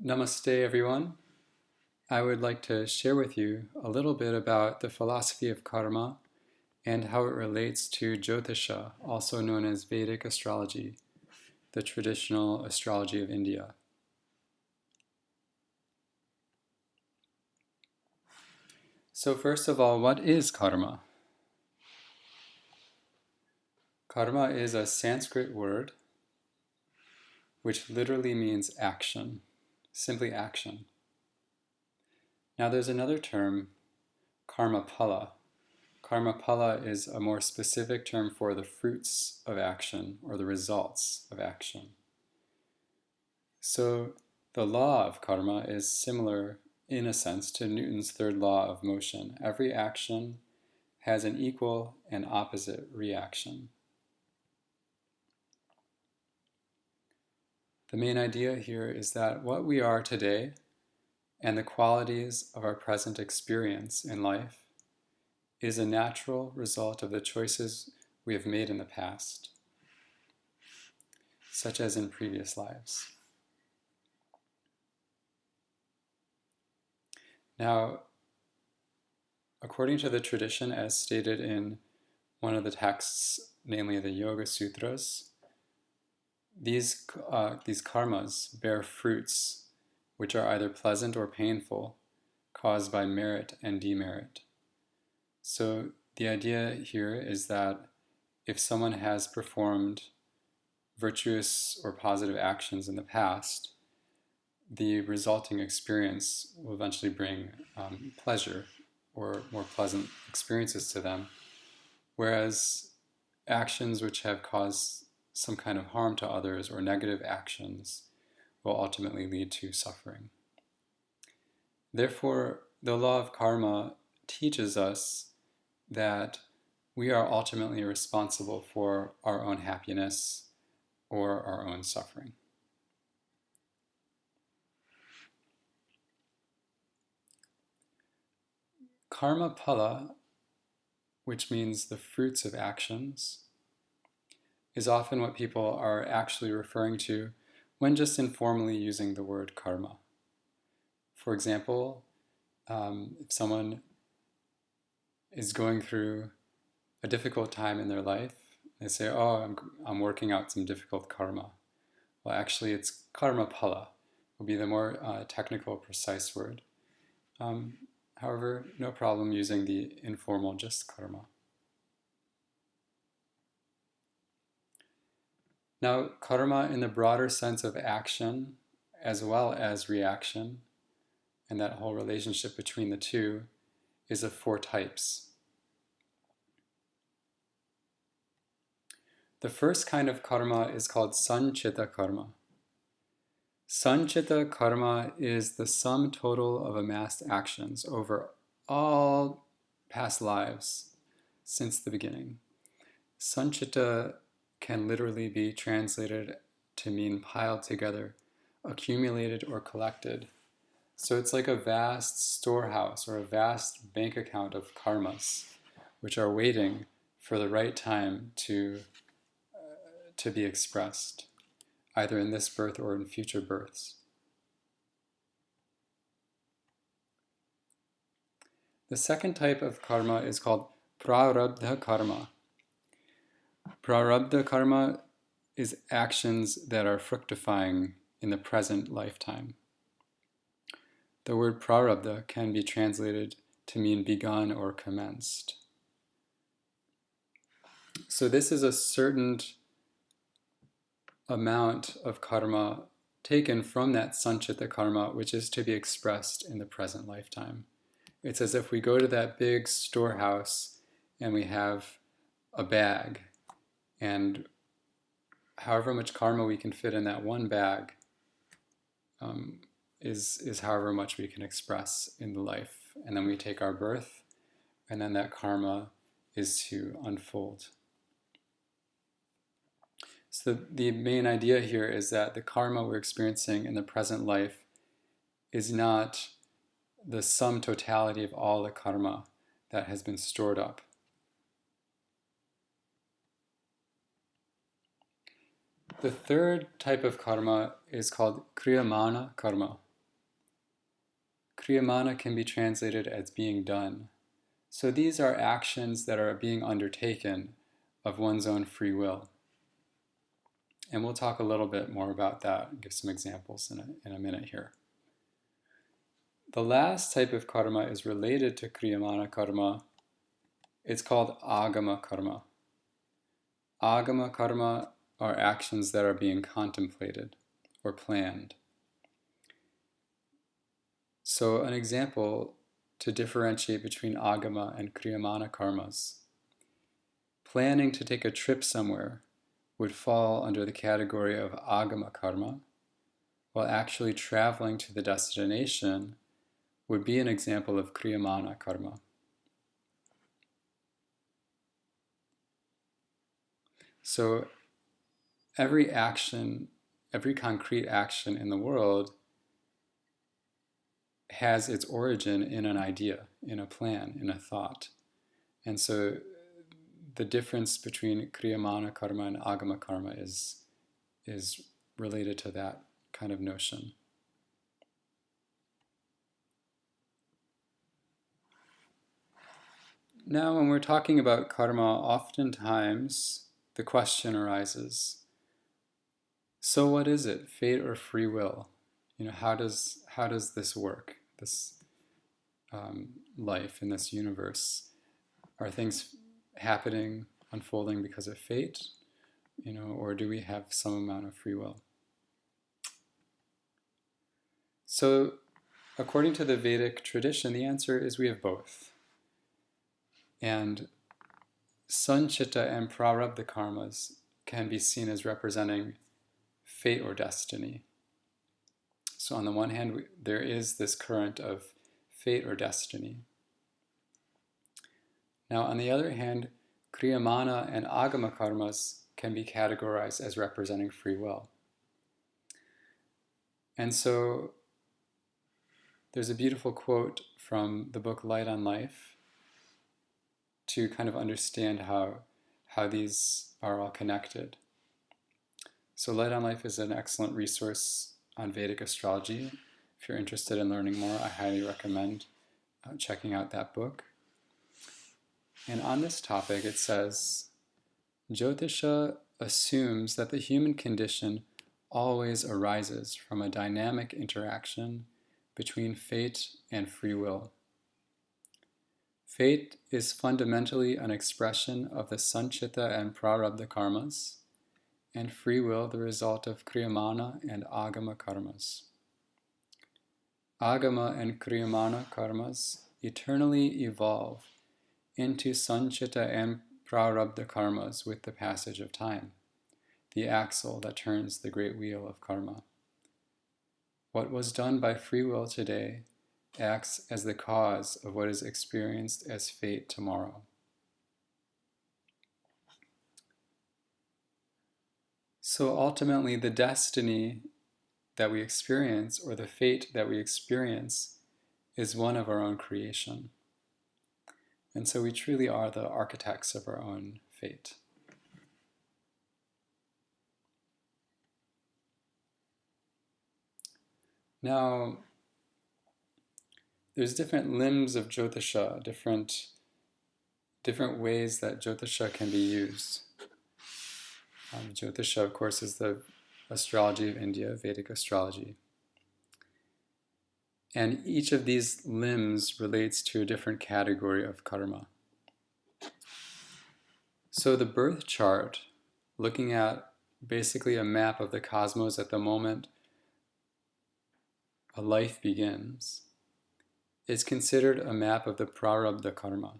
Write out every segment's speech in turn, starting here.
Namaste, everyone. I would like to share with you a little bit about the philosophy of karma and how it relates to Jyotisha, also known as Vedic Astrology, the traditional astrology of India. So first of all, what is karma? Karma is a Sanskrit word which literally means action, simply action. Now there's another term, karma phala. Karma phala is a more specific term for the fruits of action or the results of action. So the law of karma is similar in a sense to Newton's third law of motion. Every action has an equal and opposite reaction. The main idea here is that what we are today and the qualities of our present experience in life is a natural result of the choices we have made in the past, such as in previous lives. Now, according to the tradition as stated in one of the texts, namely the Yoga Sutras, these karmas bear fruits which are either pleasant or painful, caused by merit and demerit. So the idea here is that if someone has performed virtuous or positive actions in the past, the resulting experience will eventually bring pleasure or more pleasant experiences to them, whereas actions which have caused some kind of harm to others or negative actions will ultimately lead to suffering. Therefore, the law of karma teaches us that we are ultimately responsible for our own happiness or our own suffering. Karma phala, which means the fruits of actions, is often what people are actually referring to when just informally using the word karma. For example, if someone is going through a difficult time in their life, they say, oh, I'm working out some difficult karma. Well, actually, it's karma phala, will be the more technical, precise word. However, no problem using the informal just karma. Now, karma in the broader sense of action as well as reaction, and that whole relationship between the two, is of four types. The first kind of karma is called sanchita karma. Sanchita karma is the sum total of amassed actions over all past lives since the beginning. Sanchita can literally be translated to mean piled together, accumulated or collected. So it's like a vast storehouse or a vast bank account of karmas, which are waiting for the right time to be expressed, either in this birth or in future births. The second type of karma is called prarabdha karma. Prarabdha karma is actions that are fructifying in the present lifetime. The word prarabdha can be translated to mean begun or commenced. So this is a certain amount of karma taken from that sanchita karma, which is to be expressed in the present lifetime. It's as if we go to that big storehouse and we have a bag, and however much karma we can fit in that one bag is however much we can express in the life. And then we take our birth, and then that karma is to unfold. So the main idea here is that the karma we're experiencing in the present life is not the sum totality of all the karma that has been stored up. The third type of karma is called kriyamana karma. Kriyamana can be translated as being done. So these are actions that are being undertaken of one's own free will. And we'll talk a little bit more about that and give some examples in a minute here. The last type of karma is related to Kriyamana karma. It's called Agama karma. Agama karma are actions that are being contemplated or planned. So an example to differentiate between Agama and Kriyamana karmas. Planning to take a trip somewhere would fall under the category of Agama karma, while actually traveling to the destination would be an example of Kriyamana karma. So every action, every concrete action in the world has its origin in an idea, in a plan, in a thought. And so the difference between Kriyamana karma and Agama karma is related to that kind of notion. Now, when we're talking about karma, oftentimes the question arises, so what is it, fate or free will? How does this work, this life in this universe? Are things happening, unfolding because of fate, or do we have some amount of free will? So, according to the Vedic tradition, the answer is we have both. And Sanchita and Prarabdha karmas can be seen as representing fate or destiny. So on the one hand, there is this current of fate or destiny. Now on the other hand, Kriyamana and Agama karmas can be categorized as representing free will. And so there's a beautiful quote from the book Light on Life to kind of understand how these are all connected. So Light on Life is an excellent resource on Vedic astrology. If you're interested in learning more, I highly recommend checking out that book. And on this topic, it says, Jyotisha assumes that the human condition always arises from a dynamic interaction between fate and free will. Fate is fundamentally an expression of the Sanchita and Prarabdha karmas, and free will the result of Kriyamana and Agama karmas. Agama and Kriyamana karmas eternally evolve into Sanchita and Prarabdha karmas with the passage of time, the axle that turns the great wheel of karma. What was done by free will today acts as the cause of what is experienced as fate tomorrow. So ultimately, the destiny that we experience, or the fate that we experience, is one of our own creation. And so we truly are the architects of our own fate. Now, there's different limbs of Jyotisha, different ways that Jyotisha can be used. Jyotisha, of course, is the astrology of India, Vedic astrology. And each of these limbs relates to a different category of karma. So the birth chart, looking at basically a map of the cosmos at the moment a life begins, is considered a map of the prarabdha karma.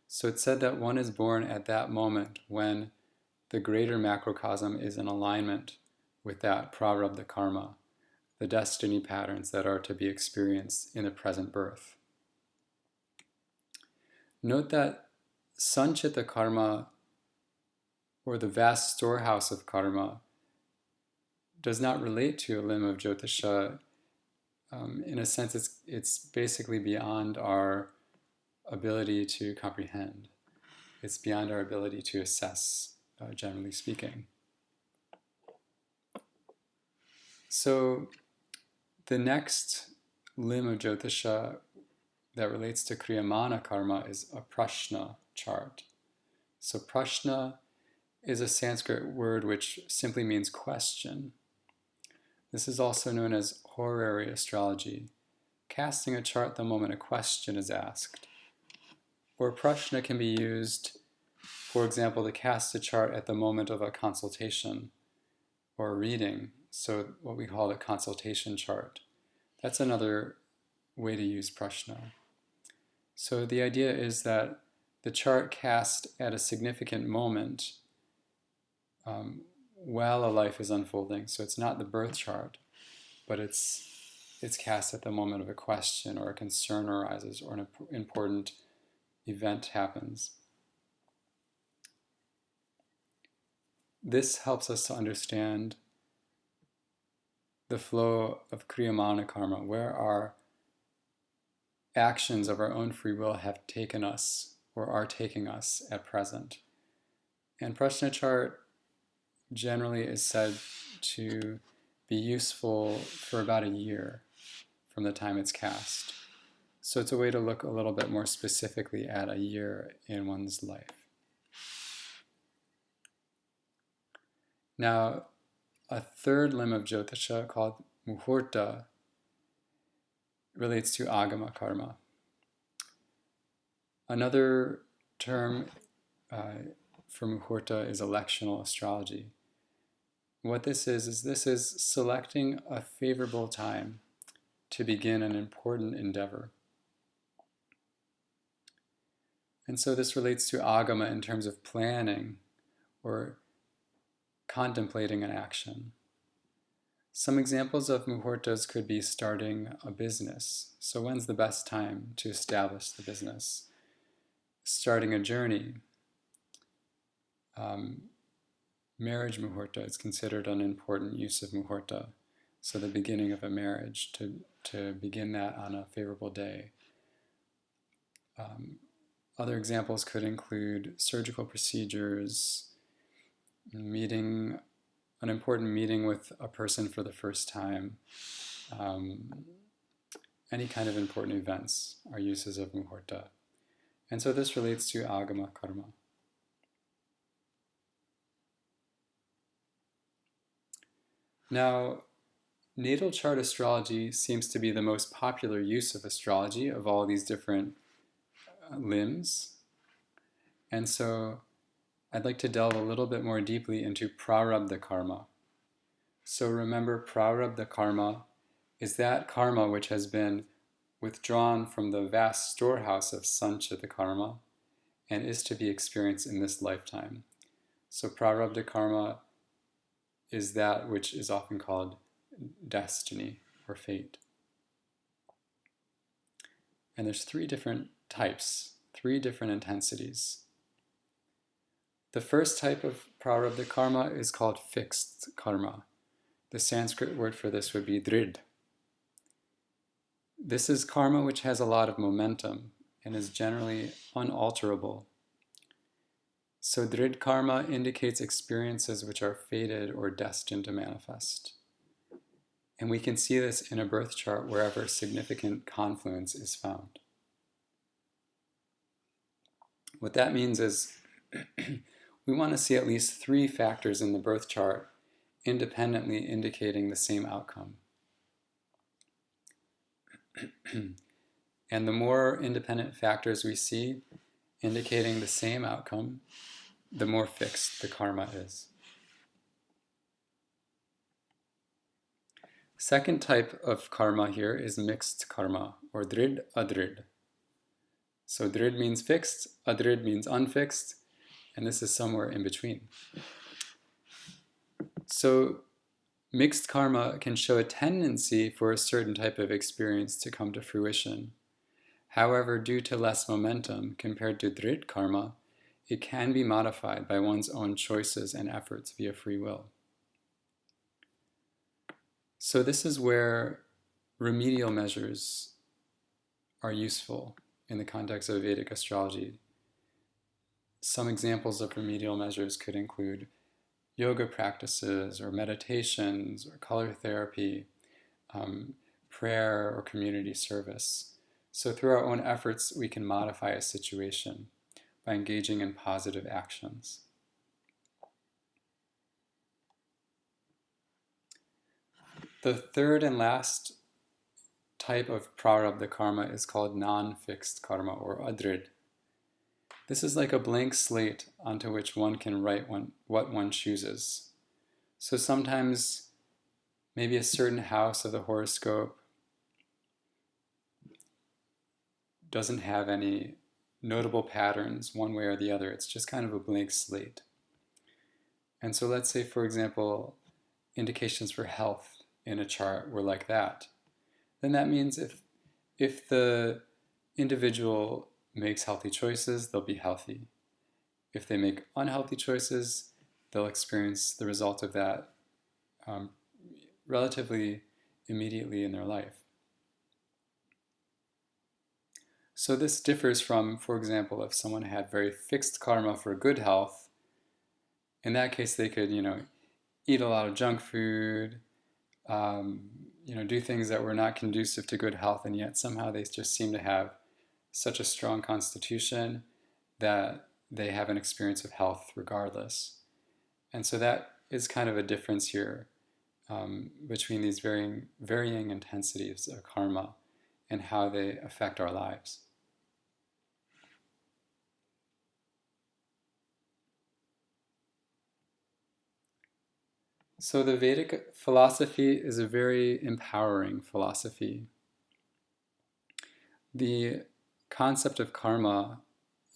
So it's said that one is born at that moment when the greater macrocosm is in alignment with that prarabdha karma, the destiny patterns that are to be experienced in the present birth. Note that Sanchita karma, or the vast storehouse of karma, does not relate to a limb of Jyotisha. In a sense, it's basically beyond our ability to comprehend. It's beyond our ability to assess, generally speaking. So the next limb of Jyotisha that relates to Kriyamana karma is a prashna chart. So prashna is a Sanskrit word which simply means question. This is also known as horary astrology, casting a chart the moment a question is asked. Or prashna can be used, for example, to cast a chart at the moment of a consultation or a reading, so what we call a consultation chart. That's another way to use prashna. So the idea is that the chart cast at a significant moment while a life is unfolding. So it's not the birth chart, but it's cast at the moment of a question or a concern arises or an important event happens. This helps us to understand the flow of Kriyamana karma, where our actions of our own free will have taken us or are taking us at present. And Prashna chart generally is said to be useful for about a year from the time it's cast. So it's a way to look a little bit more specifically at a year in one's life. Now, a third limb of Jyotisha called Muhurta relates to Agama karma. Another term for Muhurta is electional astrology. What this is selecting a favorable time to begin an important endeavor. And so this relates to Agama in terms of planning or contemplating an action. Some examples of muhurtas could be starting a business. So when's the best time to establish the business? Starting a journey. Marriage muhurta is considered an important use of muhurta. So the beginning of a marriage, to begin that on a favorable day. Other examples could include surgical procedures, an important meeting with a person for the first time. Any kind of important events are uses of muhurta. And so this relates to Agama karma. Now, natal chart astrology seems to be the most popular use of astrology of all these different limbs. And so I'd like to delve a little bit more deeply into prarabdha karma. So remember, prarabdha karma is that karma which has been withdrawn from the vast storehouse of sanchita karma and is to be experienced in this lifetime. So prarabdha karma is that which is often called destiny or fate. And there's three different types, three different intensities. The first type of prarabdha karma is called fixed karma. The Sanskrit word for this would be drid. This is karma which has a lot of momentum and is generally unalterable. So drid karma indicates experiences which are fated or destined to manifest. And we can see this in a birth chart wherever significant confluence is found. What that means is we want to see at least three factors in the birth chart independently indicating the same outcome. And the more independent factors we see indicating the same outcome, the more fixed the karma is. Second type of karma here is mixed karma, or drid adrid. So drid means fixed, adrid means unfixed, and this is somewhere in between. So mixed karma can show a tendency for a certain type of experience to come to fruition. However, due to less momentum compared to drid karma, it can be modified by one's own choices and efforts via free will. So this is where remedial measures are useful in the context of Vedic astrology. Some examples of remedial measures could include yoga practices or meditations or color therapy, prayer, or community service. So through our own efforts, we can modify a situation by engaging in positive actions. The third and last type of prarabdha karma is called non-fixed karma, or adrid. This is like a blank slate onto which one can write what one chooses. So sometimes maybe a certain house of the horoscope doesn't have any notable patterns one way or the other. It's just kind of a blank slate. And so let's say, for example, indications for health in a chart were like that. Then that means if the individual makes healthy choices, they'll be healthy. If they make unhealthy choices, they'll experience the result of that relatively immediately in their life. So this differs from, for example, if someone had very fixed karma for good health. In that case, they could, eat a lot of junk food, do things that were not conducive to good health, and yet somehow they just seem to have such a strong constitution that they have an experience of health regardless. And so that is kind of a difference here between these varying intensities of karma and how they affect our lives. So the Vedic philosophy is a very empowering philosophy. The concept of karma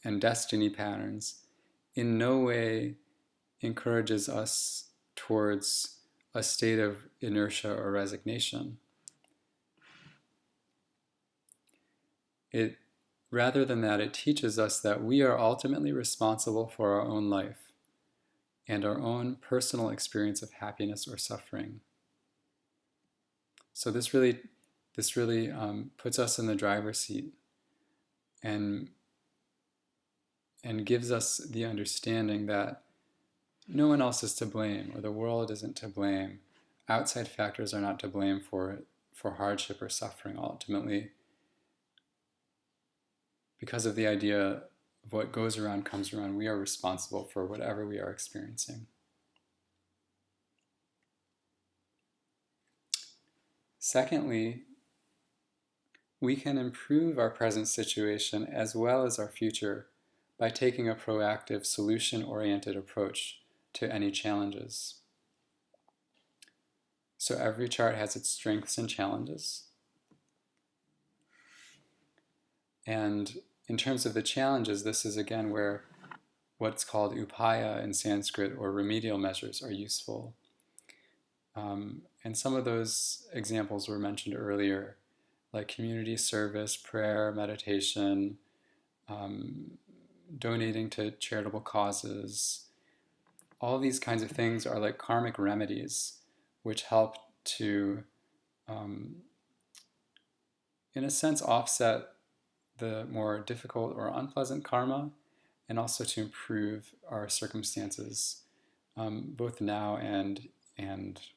and destiny patterns in no way encourages us towards a state of inertia or resignation. Rather than that, it teaches us that we are ultimately responsible for our own life and our own personal experience of happiness or suffering. So this really puts us in the driver's seat and gives us the understanding that no one else is to blame, or the world isn't to blame. Outside factors are not to blame for hardship or suffering. Ultimately, because of the idea of what goes around comes around, we are responsible for whatever we are experiencing. Secondly, we can improve our present situation as well as our future by taking a proactive, solution-oriented approach to any challenges. So every chart has its strengths and challenges. And in terms of the challenges, this is again where what's called upaya in Sanskrit, or remedial measures, are useful. And some of those examples were mentioned earlier, like community service, prayer, meditation, donating to charitable causes. All these kinds of things are like karmic remedies, which help to, in a sense, offset the more difficult or unpleasant karma, and also to improve our circumstances, both now and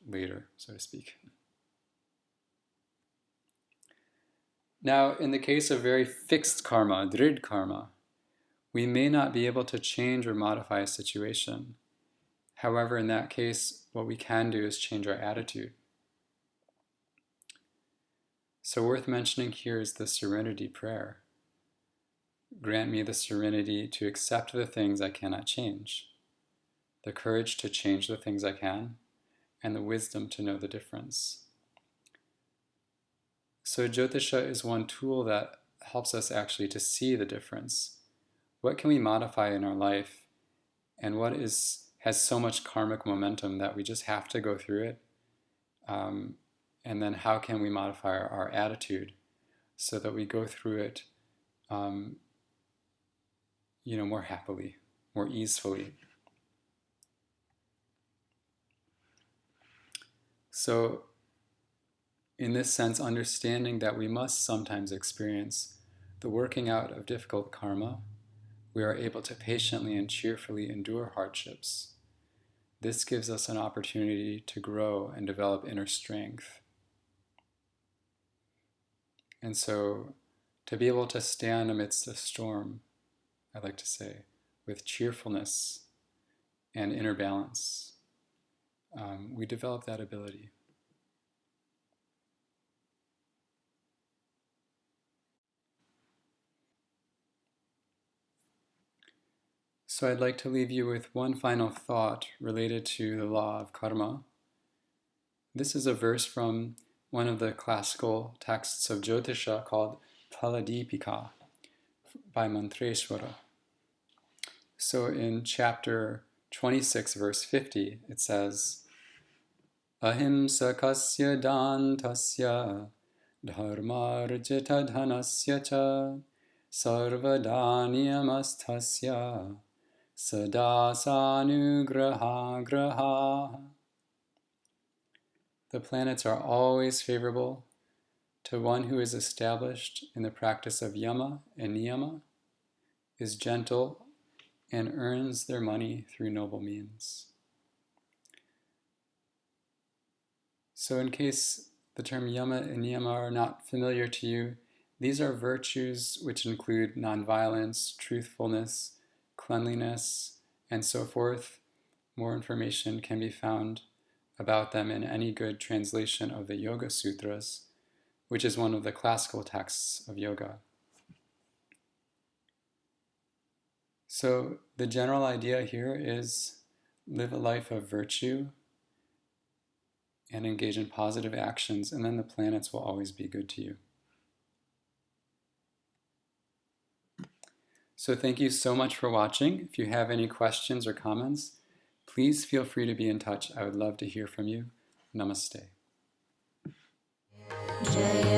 later, so to speak. Now, in the case of very fixed karma, drid karma, we may not be able to change or modify a situation. However, in that case, what we can do is change our attitude. So worth mentioning here is the serenity prayer. Grant me the serenity to accept the things I cannot change, the courage to change the things I can, and the wisdom to know the difference. So Jyotisha is one tool that helps us actually to see the difference. What can we modify in our life, and what has so much karmic momentum that we just have to go through it? And then how can we modify our attitude so that we go through it more happily, more easefully. So in this sense, understanding that we must sometimes experience the working out of difficult karma, we are able to patiently and cheerfully endure hardships. This gives us an opportunity to grow and develop inner strength. And so to be able to stand amidst the storm, I like to say, with cheerfulness and inner balance, we develop that ability. So I'd like to leave you with one final thought related to the law of karma. This is a verse from one of the classical texts of Jyotisha called Phaladipika by Mantreshwara. So in chapter 26, verse 50, it says, Ahimsakasya dantasya dharmarjita dhanasya cha sarvadaniyamasthasya sadasanugraha graha. The planets are always favorable to one who is established in the practice of yama and niyama, is gentle, and earns their money through noble means. So in case the term yama and niyama are not familiar to you, these are virtues which include nonviolence, truthfulness, cleanliness, and so forth. More information can be found about them in any good translation of the Yoga Sutras, which is one of the classical texts of yoga. So the general idea here is live a life of virtue and engage in positive actions, and then the planets will always be good to you. So thank you so much for watching. If you have any questions or comments, please feel free to be in touch. I would love to hear from you. Namaste. Jaya